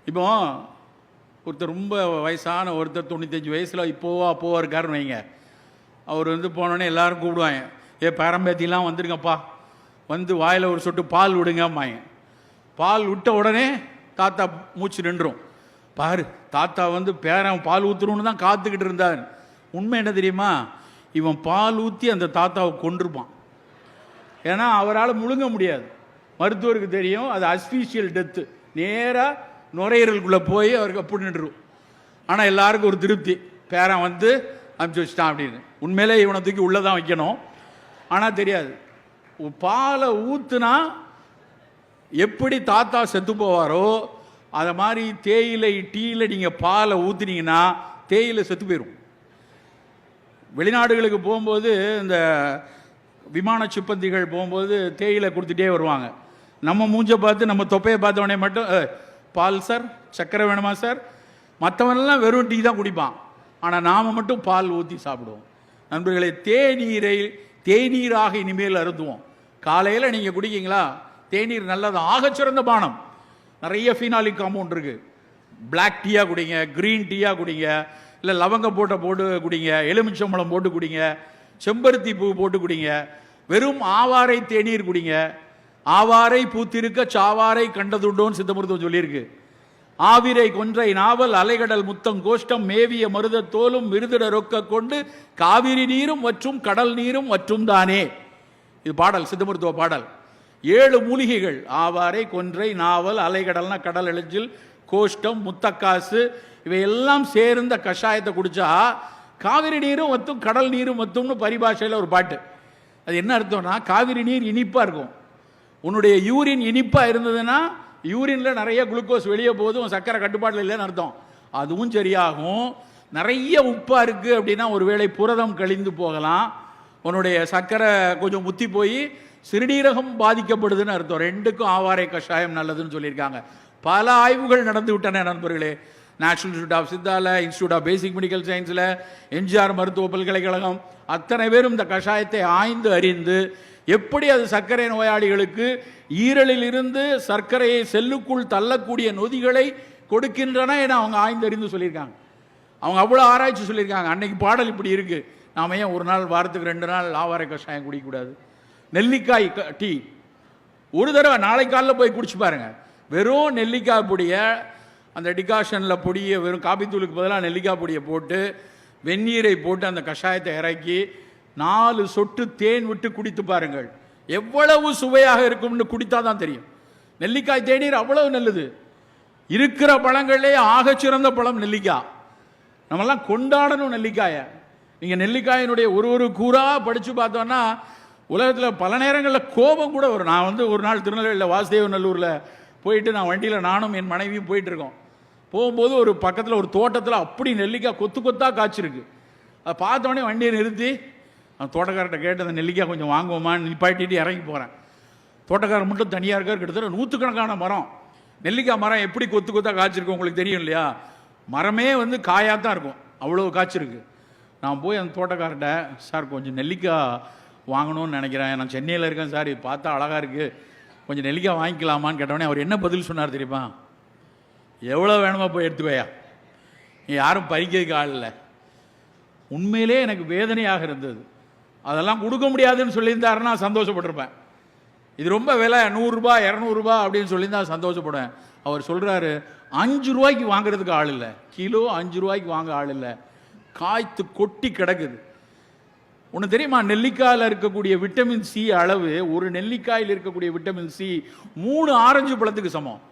இப்போ ஒருத்தர் ரொம்ப வயசான ஒருத்தர் 95 வயசில் அப்போவா இருக்காருன்னு வைங்க. அவர் வந்து போனோடனே எல்லாரும் கூப்பிடுவாங்க, பேரம்பேத்திலாம் வந்துருங்கப்பா, வந்து வாயில் ஒரு சொட்டு பால் விடுங்கம்மாங்க. பால் விட்ட உடனே தாத்தா மூச்சு நின்றும். பாரு, தாத்தா வந்து பேரன் பால் ஊற்றுறோன்னு தான் காத்துக்கிட்டு இருந்தார். உண்மை என்ன தெரியுமா? இவன் பால் ஊற்றி அந்த தாத்தாவை கொண்டிருப்பான். ஏன்னா அவரால் முழுங்க முடியாது. மருத்துவருக்கு தெரியும் அது அஸ்பீஷியல் டெத்து, நேராக நுரையீரலுக்குள்ளே போய் அவருக்கு அப்படி நின்றுடும். ஆனால் எல்லாருக்கும் ஒரு திருப்தி, பேரன் வந்து அனுப்பிச்சி வச்சிட்டான் அப்படின்னு. உண்மையிலே இவனை தூக்கி உள்ளே தான் வைக்கணும். ஆனால் தெரியாது, பாலை ஊற்றுனா எப்படி தாத்தா செத்து போவாரோ அதை மாதிரி தேயிலை டீயில் நீங்கள் பாலை ஊற்றுனீங்கன்னா தேயிலை செத்து போயிடும். வெளிநாடுகளுக்கு போகும்போது இந்த விமான சிப்பந்திகள் போகும்போது தேயிலை கொடுத்துட்டே வருவாங்க. நம்ம மூஞ்சை பார்த்து நம்ம தொப்பையை பார்த்தவனே மட்டும் பால் சார், சர்க்கரை வேணுமா சார், மற்றவனெல்லாம் வெறும் டீ தான் குடிப்பான். ஆனால் நாம் மட்டும் பால் ஊற்றி சாப்பிடுவோம். நண்பர்களே, தேநீராக இனிமேல் அருந்துவோம். காலையில் நீங்கள் குடிக்கிங்களா, தேநீர் நல்லது, ஆகச்சிறந்த பானம். நிறைய ஃபீனாலிக் காம்பவுண்ட் இருக்குது. பிளாக் டீயாக குடிங்க, க்ரீன் டீயாக குடிங்க, இல்லை லவங்கம் போட்டு குடிங்க, எலுமிச்சம்பழம் போட்டு குடிங்க, செம்பருத்தி பூ போட்டு குடிங்க, வெறும் ஆவாரை தேநீர் குடிங்க. ஆவாரை பூத்திருக்க சாவாரை கண்டதுண்டோன்னு சித்த மருத்துவம் சொல்லியிருக்கு. ஆவிரை கொன்றை நாவல் அலைகடல் முத்தம் கோஷ்டம் மேவிய மருத தோலும் விருதிட ரொக்க கொண்டு காவிரி நீரும் மற்றும் கடல் நீரும் மற்றும் தானே. இது பாடல், சித்த மருத்துவ பாடல். 7 மூலிகைகள், ஆவாரை, கொன்றை, நாவல், அலைகடல்னா கடல் எளிச்சில், கோஷ்டம், முத்தக்காசு, இவையெல்லாம் சேர்ந்த கஷாயத்தை குடிச்சா காவிரி நீரும் வத்தும் கடல் நீரும் வத்தும்னு பரிபாஷையில் ஒரு பாட்டு. அது என்ன அர்த்தம்னா, காவிரி நீர் இனிப்பாக இருக்கும். உன்னுடைய யூரின் இனிப்பாக இருந்ததுன்னா யூரினில் நிறைய குளுக்கோஸ் வெளியே போதும், சர்க்கரை கட்டுப்பாட்டில் இல்லைன்னு அர்த்தம். அதுவும் சரியாகும். நிறைய உப்பாக இருக்குது அப்படின்னா ஒருவேளை புரதம் கழிந்து போகலாம், உன்னுடைய சர்க்கரை கொஞ்சம் முத்தி போய் சிறுநீரகம் பாதிக்கப்படுதுன்னு அர்த்தம். 2க்கும் ஆவாரை கஷாயம் நல்லதுன்னு சொல்லியிருக்காங்க. பல ஆய்வுகள் நடந்து விட்டன நண்பர்களே. நேஷனல் இன்ஸ்டியூட் ஆஃப் சித்தால, இன்ஸ்டியூட் ஆஃப் பேசிக் மெடிக்கல் சயின்ஸில், எம்ஜிஆர் மருத்துவ பல்கலைக்கழகம், அத்தனை பேரும் இந்த கஷாயத்தை ஆய்ந்து அறிந்து எப்படி அது சர்க்கரை நோயாளிகளுக்கு ஈரலில் இருந்து சர்க்கரையை செல்லுக்குள் தள்ளக்கூடிய நொதிகளை கொடுக்கின்றன என அவங்க ஆய்ந்து அறிந்து சொல்லியிருக்காங்க. அவங்க அவ்வளோ ஆராய்ச்சி சொல்லியிருக்காங்க. அன்னைக்கு பாடல் இப்படி இருக்குது, நாம் ஏன் ஒரு நாள் வாரத்துக்கு 2 நாள் ஆவாரை கஷாயம் குடிக்கக்கூடாது? நெல்லிக்காய் டீ ஒரு தடவை நாளை காலையில் போய் குடிச்சு பாருங்க. வெறும் நெல்லிக்காய் பொடியை அந்த டிகாஷனில் பொடியை, வெறும் காபித்தூளுக்கு பதிலாக நெல்லிக்காய் பொடியை போட்டு வெந்நீரை போட்டு அந்த கஷாயத்தை இறக்கி 4 சொட்டு தேன் விட்டு குடித்து பாருங்கள். எவ்வளவு சுவையாக இருக்கும்னு குடித்தா தான் தெரியும். நெல்லிக்காய் தேநீர் அவ்வளவு நல்லது. இருக்கிற பழங்களே ஆகச்சிறந்த பழம் நெல்லிக்காய். நம்மெல்லாம் கொண்டாடணும் நெல்லிக்காயை. நீங்கள் நெல்லிக்காயினுடைய ஒரு கூறாக படித்து பார்த்தோன்னா உலகத்தில் பல நேரங்களில் கோபம் கூட வரும். நான் வந்து ஒரு நாள் திருநெல்வேலியில் வாசுதேவநல்லூரில் போயிட்டு நான் வண்டியில் நானும் என் மனைவியும் போயிட்டுருக்கோம். போகும்போது ஒரு பக்கத்தில் ஒரு தோட்டத்தில் அப்படி நெல்லிக்காய் கொத்து கொத்தாக காய்ச்சிருக்கு. அதை பார்த்தோடனே வண்டியை நிறுத்தி அந்த தோட்டக்காரர்கிட்ட கேட்டு அந்த நெல்லிக்காய் கொஞ்சம் வாங்குவோமான்னு நிப்பாட்டிட்டு இறங்கி போகிறேன். தோட்டக்காரர் மட்டும் தனியாக இருக்கார். கிட்டத்தட்ட 100கணக்கான மரம், நெல்லிக்காய் மரம் எப்படி கொத்து கொத்தாக காய்ச்சிருக்கு உங்களுக்கு தெரியும் இல்லையா? மரமே வந்து காயாக தான் இருக்கும், அவ்வளோ காய்ச்சிருக்கு. நான் போய் அந்த தோட்டக்காரர்கிட்ட, சார் கொஞ்சம் நெல்லிக்காய் வாங்கணும்னு நினைக்கிறேன், நான் சென்னையில் இருக்கேன் சார், இது பார்த்தா அழகாக இருக்குது, கொஞ்சம் நெல்லிக்காய் வாங்கிக்கலாமான்னு கேட்டோடனே அவர் என்ன பதில் சொன்னார் தெரியுமா? எவ்வளோ வேணுமா போய் எடுத்துக்கோயா, யாரும் பறிக்கிறதுக்கு ஆள் இல்லை. உண்மையிலே எனக்கு வேதனையாக இருந்தது. அதெல்லாம் கொடுக்க முடியாதுன்னு சொல்லியிருந்தாருன்னா சந்தோஷப்பட்டிருப்பேன். இது ரொம்ப விலை, 100 ரூபாய் 200 ரூபாய் அப்படின்னு சொல்லியிருந்தா சந்தோஷப்படுவேன். அவர் சொல்கிறாரு, 5 ரூபாய்க்கு வாங்குறதுக்கு ஆள் இல்லை, கிலோ 5 ரூபாய்க்கு வாங்க ஆள் இல்லை, காய்த்து கொட்டி கிடக்குது. ஒன்று தெரியுமா, நெல்லிக்காயில் இருக்கக்கூடிய விட்டமின் சி அளவு, ஒரு நெல்லிக்காயில் இருக்கக்கூடிய விட்டமின் சி 3 ஆரஞ்சு பழத்துக்கு சமம்.